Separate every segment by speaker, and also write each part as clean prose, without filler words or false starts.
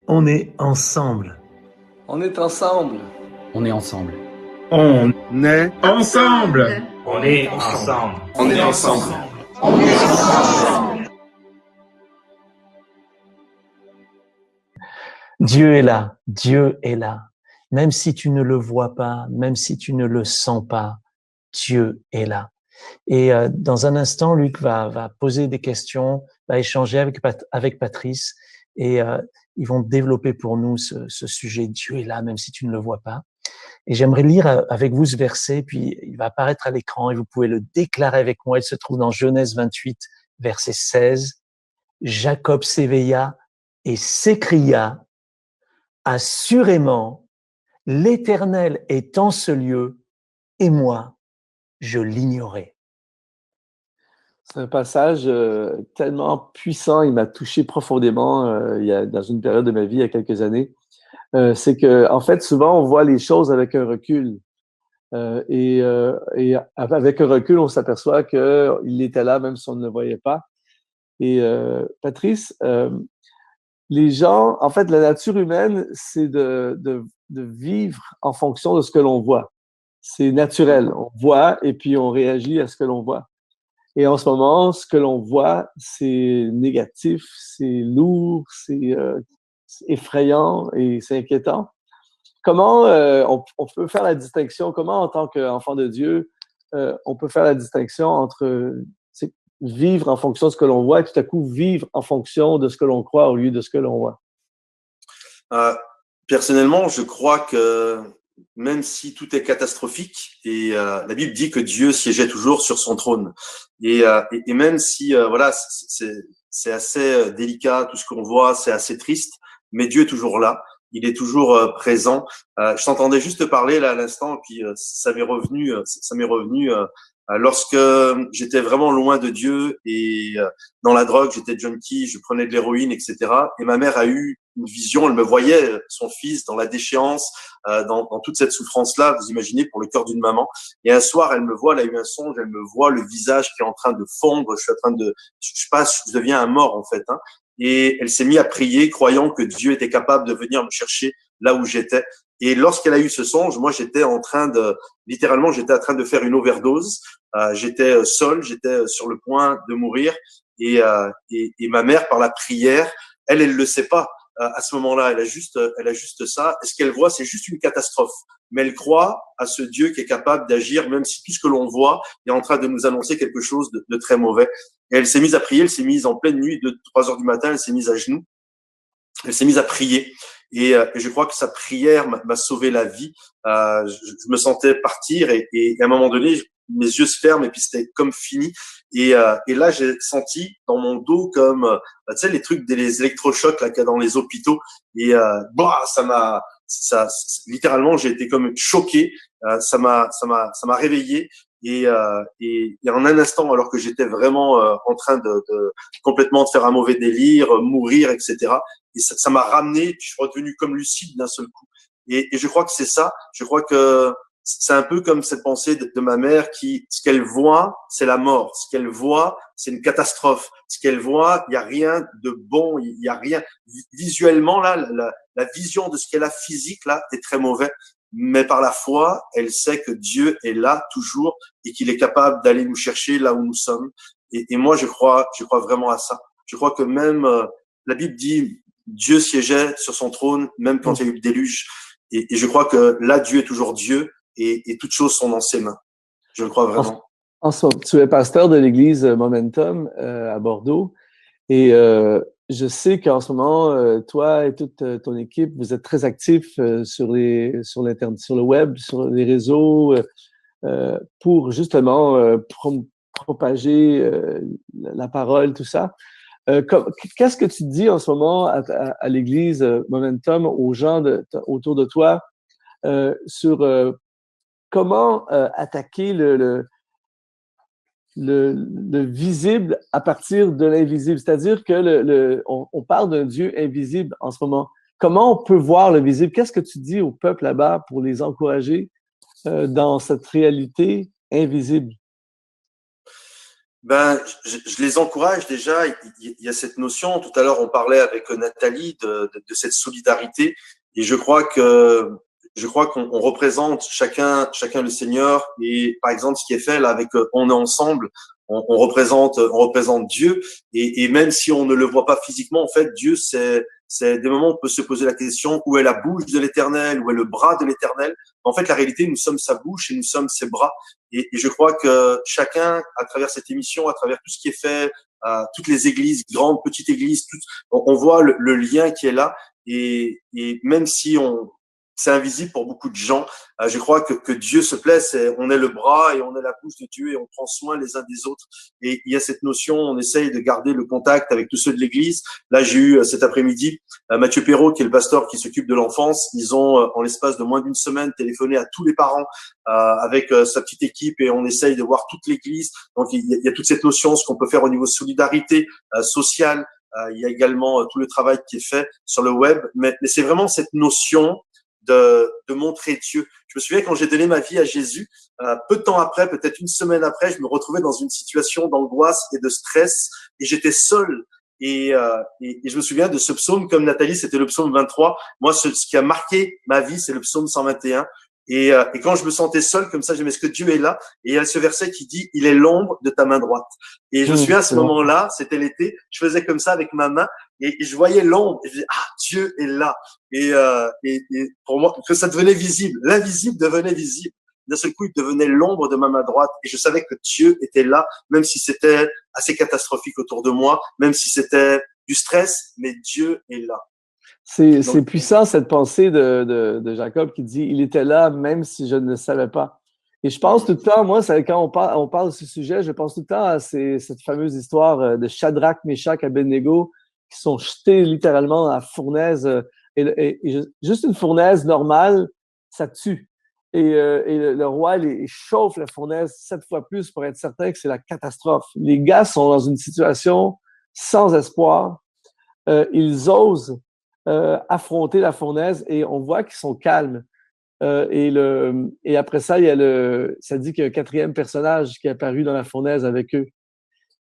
Speaker 1: On est ensemble.
Speaker 2: On est ensemble.
Speaker 3: On est ensemble.
Speaker 4: On est ensemble.
Speaker 1: On est ensemble.
Speaker 2: On est ensemble.
Speaker 1: Dieu est là. Dieu est là. Même si tu ne le vois pas, même si tu ne le sens pas, Dieu est là. Et dans un instant, Luc va poser des questions, va échanger avec Patrice et ils vont développer pour nous ce sujet. Dieu est là, même si tu ne le vois pas. Et j'aimerais lire avec vous ce verset, puis il va apparaître à l'écran et vous pouvez le déclarer avec moi. Il se trouve dans Genèse 28, verset 16. Jacob s'éveilla et s'écria, assurément, l'Éternel est en ce lieu et moi, je l'ignorais.
Speaker 2: C'est un passage tellement puissant, il m'a touché profondément dans une période de ma vie, il y a quelques années. C'est que, en fait, souvent, on voit les choses avec un recul. Et avec un recul, on s'aperçoit qu'il était là, même si on ne le voyait pas. Et Patrice, les gens, en fait, la nature humaine, c'est de vivre en fonction de ce que l'on voit. C'est naturel. On voit et puis on réagit à ce que l'on voit. Et en ce moment, ce que l'on voit, c'est négatif, c'est lourd, c'est effrayant et c'est inquiétant. Comment on peut faire la distinction, comment en tant qu'enfant de Dieu, on peut faire la distinction entre vivre en fonction de ce que l'on voit et tout à coup vivre en fonction de ce que l'on croit au lieu de ce que l'on voit?
Speaker 5: Euh, Personnellement, je crois que même si tout est catastrophique, et la Bible dit que Dieu siégeait toujours sur son trône, et même si voilà, c'est assez délicat, tout ce qu'on voit, c'est assez triste, mais Dieu est toujours là, il est toujours présent. Je t'entendais juste parler là à l'instant, puis ça m'est revenu lorsque j'étais vraiment loin de Dieu et dans la drogue, j'étais junkie, je prenais de l'héroïne, etc. Et ma mère a eu une vision, elle me voyait son fils dans la déchéance, dans toute cette souffrance-là, vous imaginez, pour le cœur d'une maman. Et un soir, elle me voit, elle a eu un songe, elle me voit le visage qui est en train de fondre, je deviens un mort en fait. Hein. Et elle s'est mise à prier, croyant que Dieu était capable de venir me chercher là où j'étais. Et lorsqu'elle a eu ce songe, moi littéralement, j'étais en train de faire une overdose. J'étais seul, j'étais sur le point de mourir. Et ma mère, par la prière, elle le sait pas à ce moment-là. Elle a juste ça. Et ce qu'elle voit, c'est juste une catastrophe. Mais elle croit à ce Dieu qui est capable d'agir, même si tout ce que l'on voit est en train de nous annoncer quelque chose de très mauvais. Et elle s'est mise à prier, elle s'est mise en pleine nuit, 3 heures du matin, elle s'est mise à genoux, elle s'est mise à prier. Et je crois que sa prière m'a sauvé la vie. Je me sentais partir et à un moment donné, mes yeux se ferment et puis c'était comme fini. Et là, j'ai senti dans mon dos comme, tu sais, les trucs des électrochocs là qu'il y a dans les hôpitaux. Et littéralement, j'ai été comme choqué. Ça m'a réveillé. Et en un instant, alors que j'étais vraiment en train de complètement de faire un mauvais délire, mourir, etc. Et ça m'a ramené, puis je suis redevenu comme lucide d'un seul coup. Et je crois que c'est ça. Je crois que c'est un peu comme cette pensée de ma mère ce qu'elle voit, c'est la mort. Ce qu'elle voit, c'est une catastrophe. Ce qu'elle voit, il n'y a rien de bon, il n'y a rien. Visuellement, là, la vision de ce qu'elle a physique, là, est très mauvais. Mais par la foi, elle sait que Dieu est là toujours et qu'il est capable d'aller nous chercher là où nous sommes. Et moi, je crois vraiment à ça. Je crois que même la Bible dit Dieu siégeait sur son trône même quand il y a eu le déluge. Et je crois que là, Dieu est toujours Dieu et toutes choses sont dans ses mains. Je le crois vraiment.
Speaker 2: Tu es pasteur de l'église Momentum à Bordeaux et je sais qu'en ce moment, toi et toute ton équipe, vous êtes très actifs sur le web, sur les réseaux, pour justement propager la parole, tout ça. Qu'est-ce que tu dis en ce moment à l'église Momentum, aux gens autour de toi, sur comment attaquer le visible à partir de l'invisible? C'est-à-dire que on parle d'un Dieu invisible en ce moment. Comment on peut voir le visible? Qu'est-ce que tu dis au peuple là-bas pour les encourager dans cette réalité invisible?
Speaker 5: Ben, je les encourage déjà. Il y a cette notion. Tout à l'heure, on parlait avec Nathalie de cette solidarité, et je crois qu'on représente chacun le Seigneur. Et par exemple, ce qui est fait là avec On est ensemble, on représente Dieu. Et même si on ne le voit pas physiquement, en fait, Dieu, c'est des moments où on peut se poser la question où est la bouche de l'Éternel, où est le bras de l'Éternel. En fait, la réalité, nous sommes sa bouche et nous sommes ses bras. Et je crois que chacun, à travers cette émission, à travers tout ce qui est fait, toutes les églises, grandes, petites églises, on voit le lien qui est là. Et même si c'est invisible pour beaucoup de gens, je crois que Dieu se plaît, on est le bras et on est la bouche de Dieu et on prend soin les uns des autres. Et il y a cette notion, on essaye de garder le contact avec tous ceux de l'église. Là, j'ai eu cet après-midi Mathieu Perrault, qui est le pasteur qui s'occupe de l'enfance. Ils ont, en l'espace de moins d'une semaine, téléphoné à tous les parents avec sa petite équipe et on essaye de voir toute l'église. Donc, il y a toute cette notion, ce qu'on peut faire au niveau solidarité sociale. Il y a également tout le travail qui est fait sur le web. Mais c'est vraiment cette notion de montrer Dieu. Je me souviens quand j'ai donné ma vie à Jésus, peu de temps après, peut-être une semaine après, je me retrouvais dans une situation d'angoisse et de stress et j'étais seul. Et je me souviens de ce psaume, comme Nathalie, c'était le psaume 23. Moi, ce qui a marqué ma vie, c'est le psaume 121. Et quand je me sentais seul comme ça, j'aimais ce que Dieu est là. Et il y a ce verset qui dit, il est l'ombre de ta main droite. Et je me souviens à ce moment-là, c'était l'été, je faisais comme ça avec ma main et je voyais l'ombre et je disais, ah, Dieu est là. Et pour moi, que ça devenait visible. L'invisible devenait visible. D'un seul coup, il devenait l'ombre de ma main droite et je savais que Dieu était là, même si c'était assez catastrophique autour de moi, même si c'était du stress, mais Dieu est là.
Speaker 2: C'est puissant, cette pensée de Jacob qui dit « Il était là, même si je ne le savais pas ». Et je pense tout le temps, moi, quand on parle de ce sujet, je pense tout le temps à cette fameuse histoire de Shadrach, Meshach, Abednego qui sont jetés littéralement dans la fournaise. Juste une fournaise normale, ça tue. Et le roi, il chauffe la fournaise 7 fois plus pour être certain que c'est la catastrophe. Les gars sont dans une situation sans espoir. Ils osent affronter la fournaise et on voit qu'ils sont calmes. Et après ça, ça dit qu'il y a un 4e personnage qui est apparu dans la fournaise avec eux.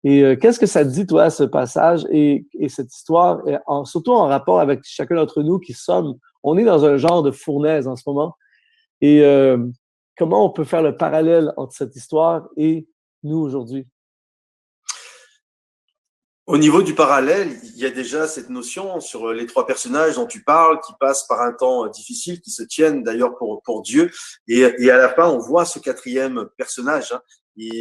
Speaker 2: Et qu'est-ce que ça te dit, toi, ce passage et cette histoire, surtout en rapport avec chacun d'entre nous on est dans un genre de fournaise en ce moment. Et comment on peut faire le parallèle entre cette histoire et nous aujourd'hui?
Speaker 5: Au niveau du parallèle, il y a déjà cette notion sur les 3 personnages dont tu parles, qui passent par un temps difficile, qui se tiennent d'ailleurs pour Dieu. Et à la fin, on voit ce 4e personnage. Hein.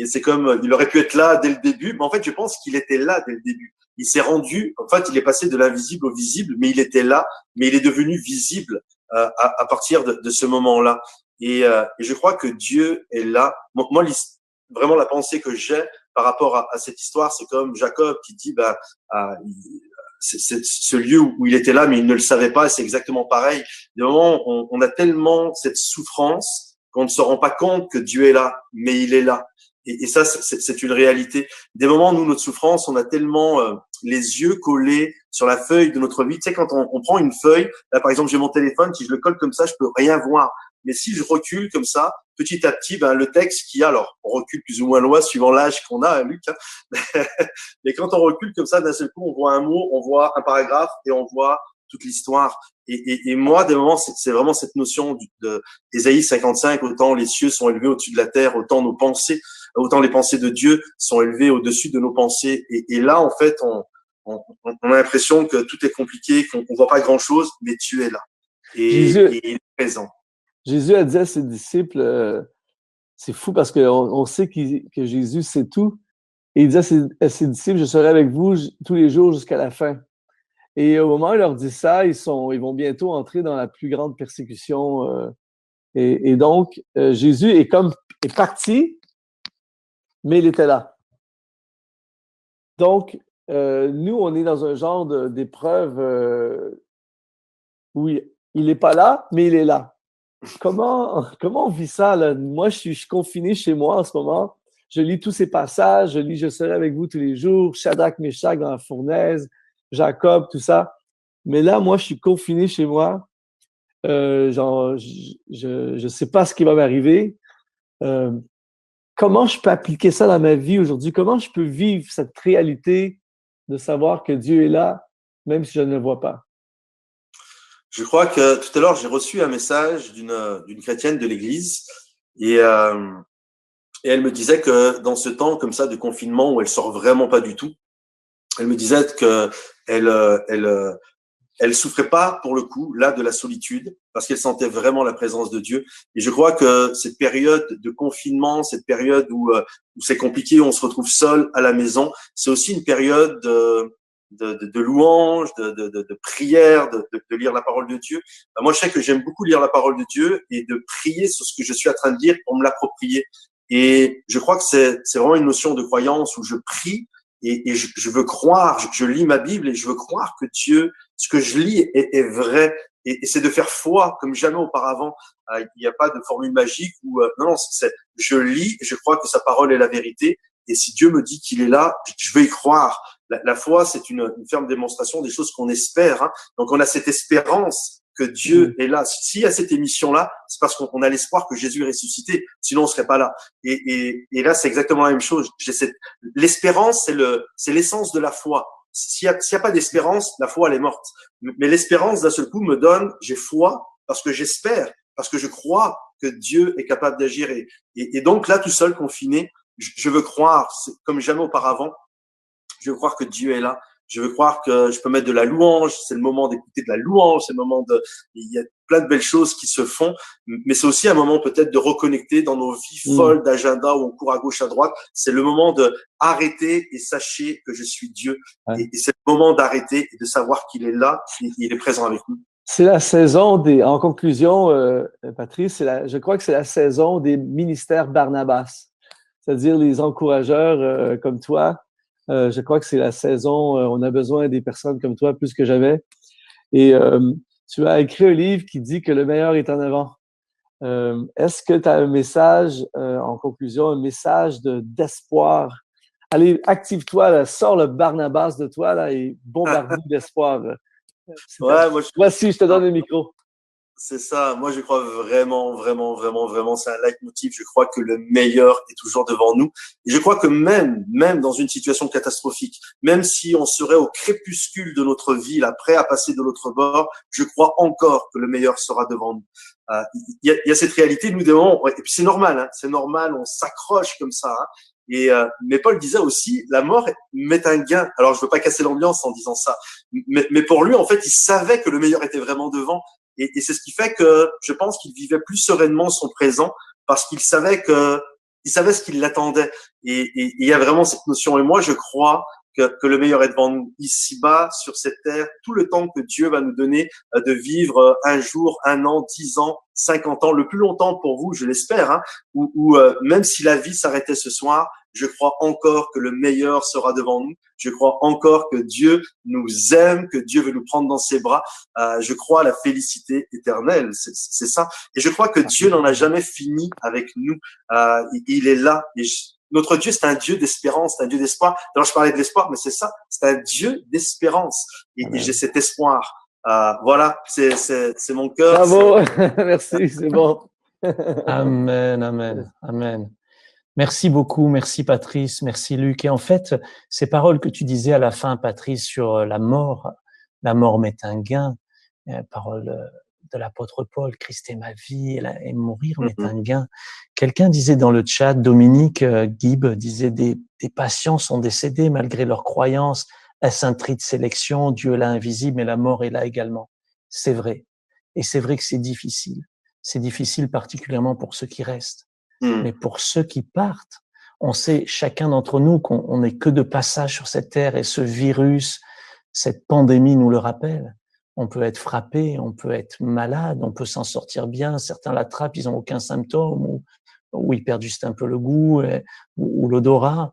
Speaker 5: C'est comme, il aurait pu être là dès le début, mais en fait, je pense qu'il était là dès le début. Il s'est rendu, en fait, il est passé de l'invisible au visible, mais il était là, mais il est devenu visible à partir de ce moment-là. Et je crois que Dieu est là. Moi, vraiment la pensée que j'ai par rapport à cette histoire, c'est comme Jacob qui dit, c'est ce lieu où il était là, mais il ne le savait pas. Et c'est exactement pareil. Des moments, on a tellement cette souffrance qu'on ne se rend pas compte que Dieu est là, mais il est là. Et ça, c'est une réalité. Des moments, nous, notre souffrance, on a tellement les yeux collés sur la feuille de notre vie. Tu sais, quand on prend une feuille, là, par exemple, j'ai mon téléphone, si je le colle comme ça, je peux rien voir. Mais si je recule comme ça, petit à petit, le texte qu'il y a, alors on recule plus ou moins loin suivant l'âge qu'on a, Luc, hein, mais quand on recule comme ça, d'un seul coup, on voit un mot, on voit un paragraphe et on voit toute l'histoire. Et moi, des moments, c'est vraiment cette notion d'Ésaïe 55, autant les cieux sont élevés au-dessus de la terre, autant les pensées de Dieu sont élevées au-dessus de nos pensées. Et là, en fait, on a l'impression que tout est compliqué, qu'on voit pas grand-chose, mais Dieu est là. Et il est présent.
Speaker 2: Jésus a dit à ses disciples, c'est fou parce qu'on sait que Jésus sait tout, et il dit à ses disciples, je serai avec vous tous les jours jusqu'à la fin. Et au moment où il leur dit ça, ils vont bientôt entrer dans la plus grande persécution. Et donc, Jésus est parti, mais il était là. Donc, nous, on est dans un genre d'épreuve où il n'est pas là, mais il est là. Comment on vit ça, là? Moi, je suis confiné chez moi en ce moment. Je lis tous ces passages. Je lis « Je serai avec vous tous les jours », Shadrach, Meshach dans la fournaise, Jacob, tout ça. Mais là, moi, je suis confiné chez moi. Je sais pas ce qui va m'arriver. comment je peux appliquer ça dans ma vie aujourd'hui? Comment je peux vivre cette réalité de savoir que Dieu est là, même si je ne le vois pas?
Speaker 5: Je crois que tout à l'heure, j'ai reçu un message d'une chrétienne de l'église et elle me disait que dans ce temps comme ça de confinement où elle sort vraiment pas du tout, elle me disait que elle souffrait pas pour le coup là de la solitude parce qu'elle sentait vraiment la présence de Dieu. Et je crois que cette période de confinement, cette période où c'est compliqué, où on se retrouve seul à la maison, c'est aussi une période de louange, de prière, de lire la parole de Dieu. Moi, je sais que j'aime beaucoup lire la parole de Dieu et de prier sur ce que je suis en train de dire pour me l'approprier. Et je crois que c'est vraiment une notion de croyance où je prie et je veux croire, je lis ma Bible et je veux croire que Dieu, ce que je lis est vrai. Et c'est de faire foi comme jamais auparavant. Il n'y a pas de formule magique où non, je lis et je crois que sa parole est la vérité. Et si Dieu me dit qu'il est là, je veux y croire. La foi, c'est une ferme démonstration des choses qu'on espère. Hein. Donc, on a cette espérance que Dieu est là. S'il y a cette émission-là, c'est parce qu'on a l'espoir que Jésus est ressuscité. Sinon, on serait pas là. Et là, c'est exactement la même chose. L'espérance, c'est l'essence de la foi. S'il y a pas d'espérance, la foi, elle est morte. Mais l'espérance, d'un seul coup, me donne, j'ai foi parce que j'espère, parce que je crois que Dieu est capable d'agir. Et donc, là, tout seul, confiné, je veux croire, comme jamais auparavant, je veux croire que Dieu est là. Je veux croire que je peux mettre de la louange. C'est le moment d'écouter de la louange. C'est le moment il y a plein de belles choses qui se font. Mais c'est aussi un moment peut-être de reconnecter dans nos vies folles d'agenda où on court à gauche, à droite. C'est le moment de arrêter et sachez que je suis Dieu. Ouais. Et c'est le moment d'arrêter et de savoir qu'il est là et il est présent avec nous.
Speaker 2: C'est la saison en conclusion, Patrice, je crois que c'est la saison des ministères Barnabas. C'est-à-dire les encourageurs comme toi. Je crois que c'est la saison, on a besoin des personnes comme toi plus que jamais. Et tu as écrit un livre qui dit que le meilleur est en avant. Est-ce que tu as un message, en conclusion, un message d'espoir? Allez, active-toi, là, sors le Barnabas de toi là, et bombarde d'espoir.
Speaker 5: Ouais,
Speaker 2: Voici, je te donne le micro.
Speaker 5: C'est ça. Moi, je crois vraiment, c'est un leitmotiv. Je crois que le meilleur est toujours devant nous. Et je crois que même dans une situation catastrophique, même si on serait au crépuscule de notre vie, là, prêt à passer de l'autre bord, je crois encore que le meilleur sera devant nous. Il y a cette réalité, nous devons, et puis c'est normal, hein, c'est normal, on s'accroche comme ça, hein. Mais Paul disait aussi, la mort met un gain. Alors, je veux pas casser l'ambiance en disant ça, mais pour lui, en fait, il savait que le meilleur était vraiment devant. Et c'est ce qui fait que je pense qu'il vivait plus sereinement son présent parce qu'il savait ce qui l'attendait. Et il y a vraiment cette notion. Et moi, je crois que le meilleur est devant nous, ici-bas, sur cette terre, tout le temps que Dieu va nous donner de vivre un jour, 1 an, 10 ans, 50 ans, le plus longtemps pour vous, je l'espère, hein, ou même si la vie s'arrêtait ce soir, je crois encore que le meilleur sera devant nous. Je crois encore que Dieu nous aime, que Dieu veut nous prendre dans ses bras. Je crois à la félicité éternelle, c'est ça. Et je crois que Dieu n'en a jamais fini avec nous. Il est là. Et notre Dieu, c'est un Dieu d'espérance, c'est un Dieu d'espoir. Alors, je parlais de l'espoir, mais c'est ça, c'est un Dieu d'espérance. Et j'ai cet espoir. Voilà, c'est mon cœur.
Speaker 2: Bravo, merci, c'est bon.
Speaker 1: Amen, amen, amen. Merci beaucoup, merci Patrice, merci Luc. Et en fait, ces paroles que tu disais à la fin, Patrice, sur la mort m'est un gain, parole de l'apôtre Paul, Christ est ma vie et mourir m'est un gain. Quelqu'un disait dans le chat, Dominique Gibb disait des patients sont décédés malgré leur croyance. Est-ce un tri de sélection? Dieu est là invisible, mais la mort est là également. C'est vrai. Et c'est vrai que c'est difficile. C'est difficile particulièrement pour ceux qui restent. Mais pour ceux qui partent, on sait chacun d'entre nous qu'on n'est que de passage sur cette terre et ce virus, cette pandémie nous le rappelle. On peut être frappé, on peut être malade, on peut s'en sortir bien. Certains l'attrapent, ils n'ont aucun symptôme ou ils perdent juste un peu le goût ou l'odorat.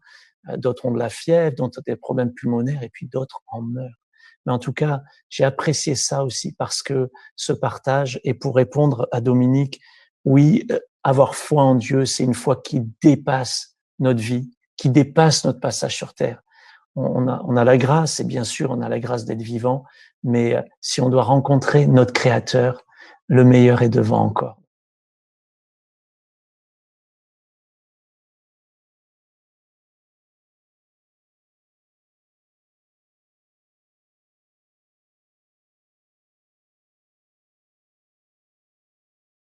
Speaker 1: D'autres ont de la fièvre, d'autres ont des problèmes pulmonaires et puis d'autres en meurent. Mais en tout cas, j'ai apprécié ça aussi parce que ce partage, et pour répondre à Dominique, oui, avoir foi en Dieu, c'est une foi qui dépasse notre vie, qui dépasse notre passage sur terre. On a la grâce, et bien sûr, on a la grâce d'être vivant, mais si on doit rencontrer notre Créateur, le meilleur est devant encore.